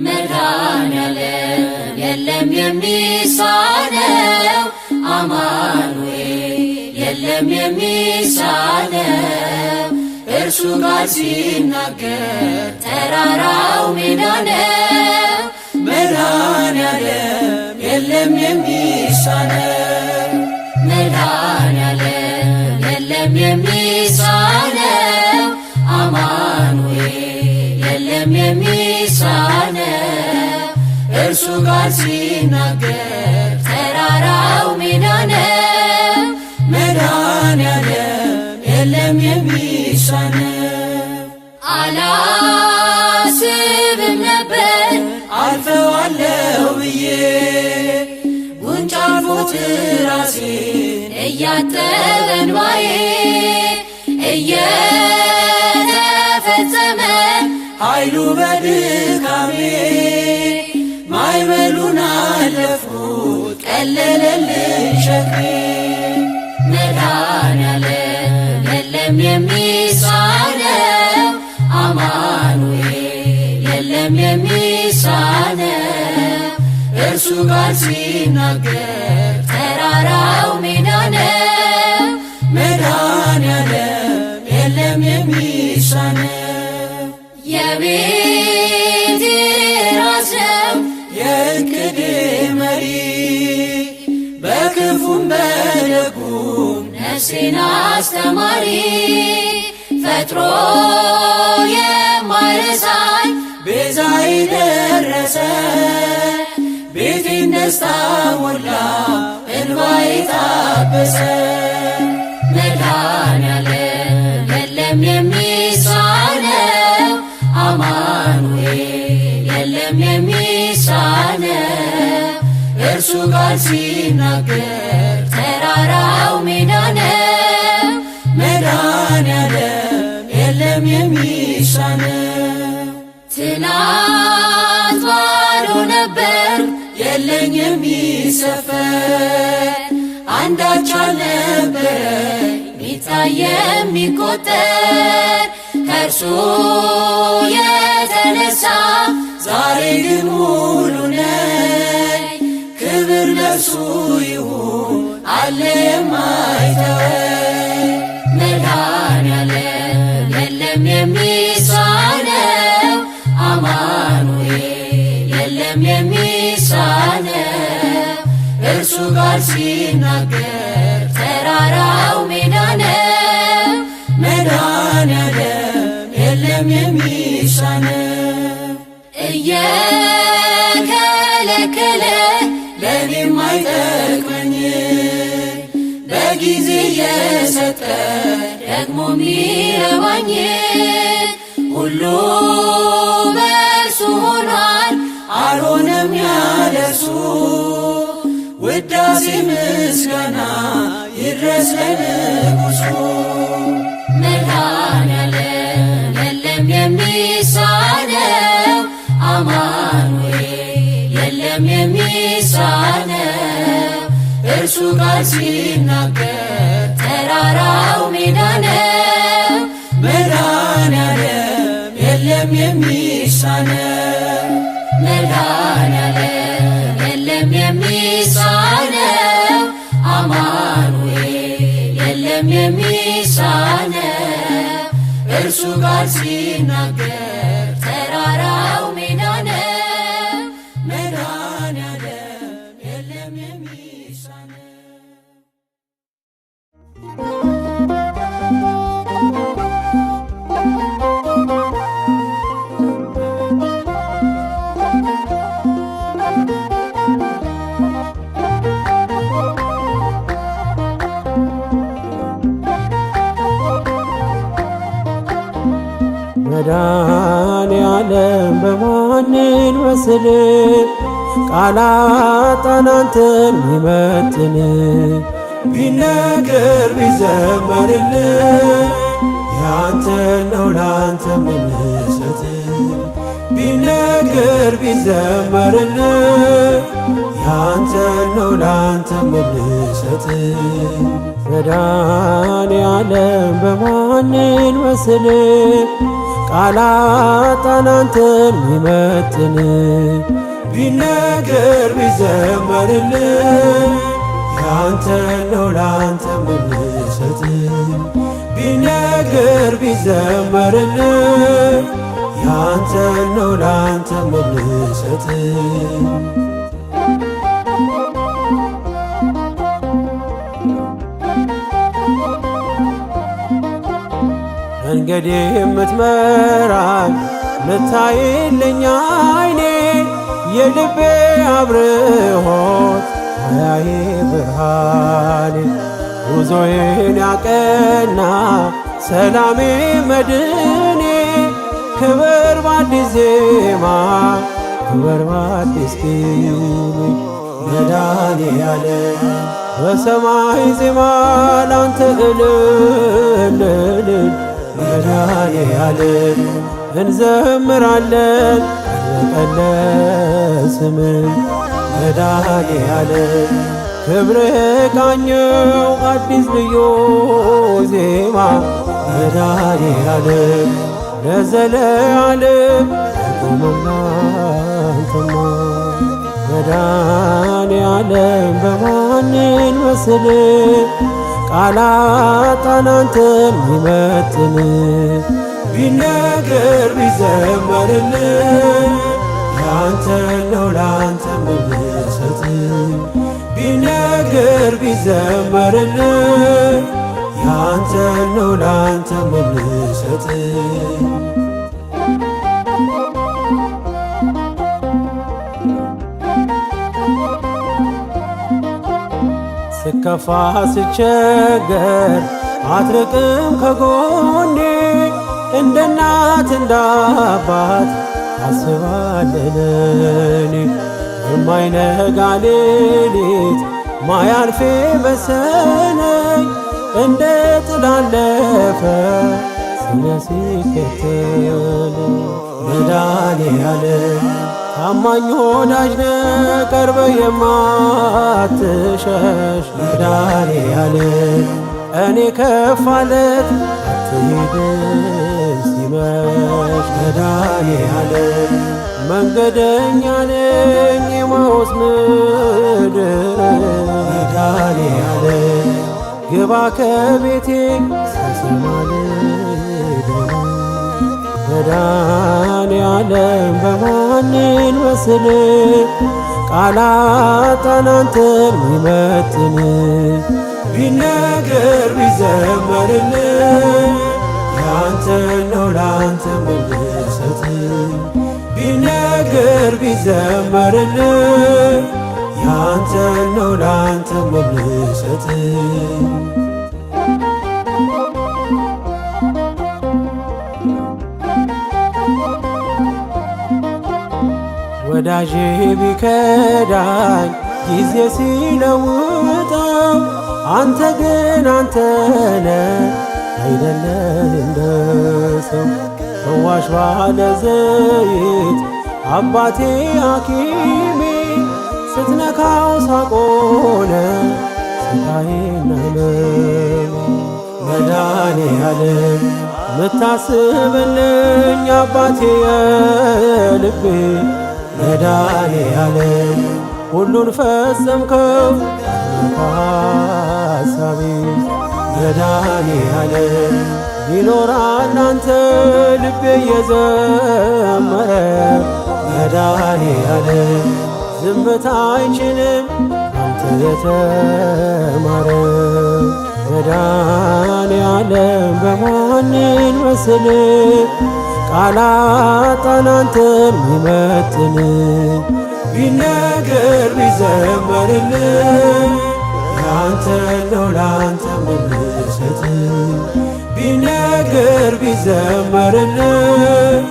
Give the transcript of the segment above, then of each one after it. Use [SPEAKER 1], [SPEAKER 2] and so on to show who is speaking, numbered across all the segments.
[SPEAKER 1] መድኃኔዓለም የለም የሚሳነው አማኑኤል የለም የሚሳነው እርሱ ጋር ሲናገር ተራራው ሜዳ ነው። መድኃኔዓለም የለም የሚሳነው መድኃኔዓለም የለም የሚሳነው አማኑኤል የለም የሚሳነው እርሱ ጋር ሲናገር ተራራው ሜዳ ነው። መድኃኔዓለም የለም የሚሳነው አላስብም ነበር አልፈዋለሁ ብዬ ጉንጭ አልፎት ራሴን እያጠበ እንባዬ እየተፈጸመ ኃይሉ በድካሜ ማዕበሉን አለፍኩት ቀለለልኝ ሸክሜ። መድኃኔዓለም የለም የሚሳነው አማኑኤል የለም የሚሳነው እርሱ ጋር ሲናገር ተራራው ሜዳ ነው። መድኃኔዓለም የለም የሚሳነው የቤቴ ራስ ነው የዕቅዴ መሪ በክፉም በደጉም ነፍሴን አስተማሪ ፈጥሮ የማይረሳኝ ቤዛዬ ደረሰ ቤቴን ደስታ ሞላ እንባዬ ታበሰ። መድኃኔዓለም የለም የሚሳነው አማኑኤል የለም የሚሳነው እርሱ ጋር ሲናገር ተራራው ሜዳ ነው። መድኃኔዓለም የለም የሚሳነው ትናንት ባዶ ነበር የለኝ የሚሰፈር አንዳች አልነበረኝ ሚታይ የሚቆጠር ከእርሱ የተነሳ ዛሬ ግን ሙሉ ነኝ። ክብር ለእርሱ ይሁን አለ የማይተወኝ። መድኃኔዓለም የለም የሚሳነው አማኑኤል የለም የሚሳነው እርሱ ጋር ሲናገር ተራራው ሜዳ ነው። መድኃኔዓለም የለም የሚሳነው እየከለከለ ለኔም አይጠቅመኝ በጊዜ እየሰጠ ደግሞ ሚረባኝ ሁሉ በእርሱ ሆኗል አልሆነም ያለሱ ውዳሴ ምስጋና ይድረስ ለንጉሡ። መድኃኔዓለም የለም የሚሳነው አማኑኤል የለም የሚሳነው እርሱ ጋር ሲናገር ተራራው ሜዳ ነው። መድኃኔዓለም የለም የሚሳነው መድኃኔዓለም የለም የሚሳነው አማኑኤል የለም የሚሳነው እርሱ ጋር ሲናገር ተራራው ሜዳ ነው። መድኃኔዓለም የለም የሚሳነው
[SPEAKER 2] መድኃኔዓለም በማንን መስል ቃላት አንተን ሚመጥን ቢነገር ቢዘመርልህ ያንተ ነው ላንተ ምንሰጥ ቢነገር ቢዘመርልህ ያንተ ነው ላንተ ምንሰጥ መድኃኔዓለም በማንን መስል ቃላጣን አንተን ሚመጥን ቢነገር ቢዘመርልን ያንተን ነው ላንተ ምንሰጥ ቢነገር ቢዘመርልን ያንተን ነው ላንተ ምንሰጥ መንገዴ የምትመራኝ ምታይልኝ አይኔ የልቤ አብርሆት አያዬ ብርሃኔ ጉዞዬን ያቀና ሰላሜ መድኔ ክብር በአዲስ ዜማ ክብር በአዲስ ቅኔ መድኃኔዓለም በሰማይ ዜማ ላንተ እልል መድኃኔዓለም እንዘምራለን ቀን ስምን መድኃኔዓለም ክብርህ ቃኘው አዲስ ልዩ ዜማ መድኃኔዓለም ለዘለዓለም ቆመናንተማ መድኃኔዓለም በማንን መስል ቃላጣን አንተን ሚመጥን ቢነገር ቢዘመርልን ያንተን ነው ላንተ ምንሰጥ ቢነገር ቢዘመርልን ያንተን ነው ላንተ ምንሰጥ ስከፋ ስቸገር አትርቅም ከጎኔ እንደ እናት እንደ አባት አስባለለኔ የማይነጋ ሌሊት ማያልፌ መሰለኝ እንደ ጥላለፈ ስለ ሲከተለኝ መድኃኔዓለም ታማኝ ወዳጅ ነህ ቀርበ የማትሸሽ መድኃኔዓለም እኔ ከፋለት አትሄድም ሲመሽ መድኃኔዓለም መንገደኛ ነኝ የማውስ ምድር መድኃኔዓለም ግባ ከቤቴ ሳሰማል መድኃኔዓለም በማንን መስል ቃላጣን አንተን ሚመጥን ቢነገር ቢዘመርልን ያንተን ነው ላንተ ምንሰጥ ቢነገር ቢዘመርልን ያንተን ነው ላንተ ምንሰጥ ወዳጄ ቢከዳኝ ጊዜ ሲለውጠው አንተ ግን አንተነ አይደለህ እንደ ሰው ፈዋሽ ባለ ዘይት አባቴ ሐኪሜ ስትነካው ሳቆነ ስቃዬን ህመሜ መድኃኔዓለም ምታስብልኝ አባቴ የልቤ መድኃኔዓለም ሁሉን ፈጸምከው ሐሳቤ መድኃኔዓለም ይኖራል አንተ ልቤ እየዘመረ መድኃኔዓለም ዝምታ አይችልም አንተ የተማረ መድኃኔዓለም በማንን መስል ቃላጣን አንተን ሚመጥን ቢነገር ቢዘመርልን ያንተን ነው ላንተ ምንሰጥ ቢነገር ቢዘመርልን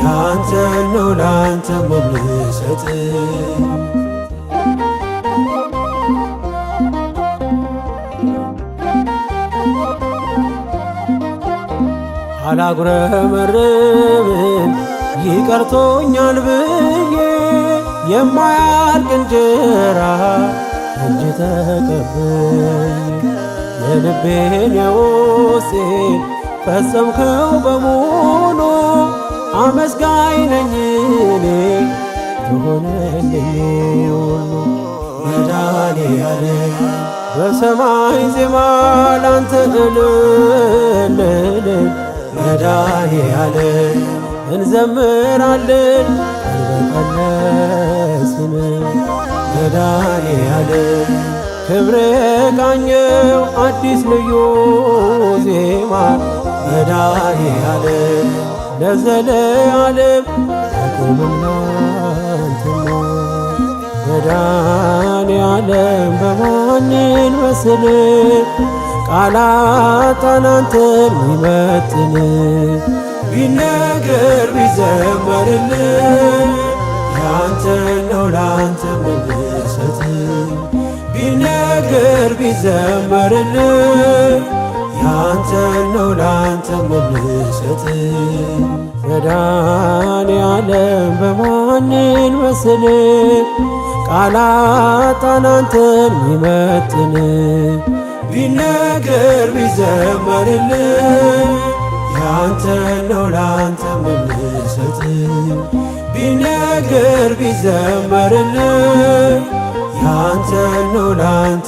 [SPEAKER 2] ያንተን ነው ላንተ ምንሰጥ አላጉረመርምም ይቀርቶኛል ብዬ የማያልቅ እንጀራ እጅ ተቀበይ የልቤን የውስጤን ፈጸምከው በሙሉ አመስጋኝ ነኝ እኔ የሆነልኝ ሁሉ መድኃኔዓለም በሰማይ ዜማ ላንተ እልል መድኃኔዓለም እንዘምራለን አልበቀለስን መድኃኔዓለም ክብር ቃኘው አዲስ ልዩ ዜማ መድኃኔዓለም ለዘለዓለም አቁምና አንተማ መድኃኔዓለም በማንን መስል ቃላጣን አንተን ሚመጥን ቢነገር ቢዘመርልን ያንተን ነው ላንተ ምንሰጥ ቢነገር ቢዘመርልን ያንተን ነው ላንተ ምንሰጥ መድኃኔዓለም በማንን መስል ቃላጣን አንተን ሚመጥን ቢነገር ቢዘመርልን ያንተን ነው ላንተ ምንሰጥ ቢነገር ቢዘመርልን ያንተን ነው ላንተ